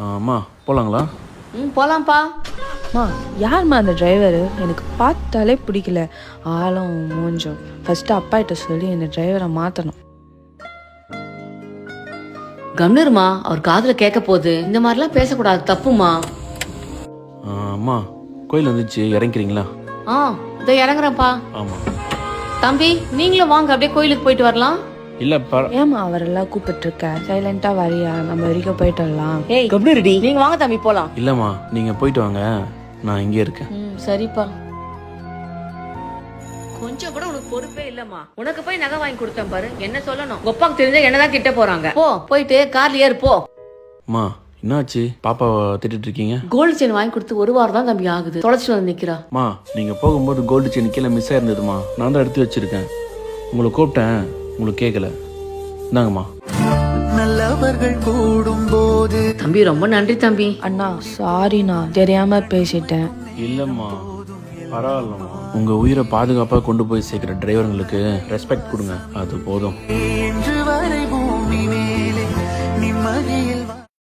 அம்மா போகலாங்களா? போலாம்ப்பா. அம்மா யாரும்மா அந்த டிரைவரு? எனக்கு பார்த்தாலே பிடிக்கல. ஆளும் மூஞ்சும். ஃபர்ஸ்ட் அப்பாகிட்ட சொல்லி இந்த டிரைவரை மாற்றணும். கம்னருமா, அவர் காதுல கேட்க போகுது. இந்த மாதிரிலாம் பேசக்கூடாது, தப்புமா. அம்மா கோயில் வந்துச்சு, இறங்கிறீங்களா? இதோ இறங்குறேன்ப்பா. ஆமாம். தம்பி நீங்களும் வாங்க, அப்படியே கோயிலுக்கு போயிட்டு வரலாம். இல்லை ஏம்மா அவரெல்லாம் கூப்பிட்டு இருக்க? சைலண்டா வரியா? நம்ம வரைக்கும் போயிட்டு வரலாம். ஏய் கம்னருடி, நீங்க வாங்க தம்பி போலாம். இல்லைம்மா நீங்கள் போயிட்டு வாங்க, நான் இங்கே இருக்கேன். சரிப்பா. கொஞ்சம் கூட உனக்கு பொறுப்பே இல்லம்மா. உனக்கு போய் நகை வாங்கி கொடுத்தேன் பாரு, என்ன சொல்லணும்? ஒப்பாக்கு தெரிஞ்சா என்னதான் திட்ட போறாங்க. போயிட்டு கார்ல ஏறு போ. அம்மா என்னாச்சு? பாப்பாவை திட்டிட்டு இருக்கீங்க? கோல்டு செயின் வாங்கி கொடுத்து 1 வாரம் தான் தம்பி ஆகுது. தொலைச்சிட்டு வந்து நிக்கிறா. அம்மா நீங்கள் போகும்போது கோல்டு செயின் கீழே மிஸ் ஆயிருந்ததுமா, நான் தான் எடுத்து வச்சிருக்கேன். உங்களை கூப்பிட்டேன், உங்களுக்கு கேட்கல. இந்தாங்கம்மா. நல்லவர்கள் கூடும்போது. தம்பி ரொம்ப நன்றி தம்பி. அண்ணா சாரிண்ணா, தெரியாம பேசிட்டேன். இல்லைம்மா பரவாயில்லம்மா. உங்கள் உயிரை பாதுகாப்பாக கொண்டு போய் சேர்க்குற டிரைவருங்களுக்கு ரெஸ்பெக்ட் கொடுங்க, அது போதும்.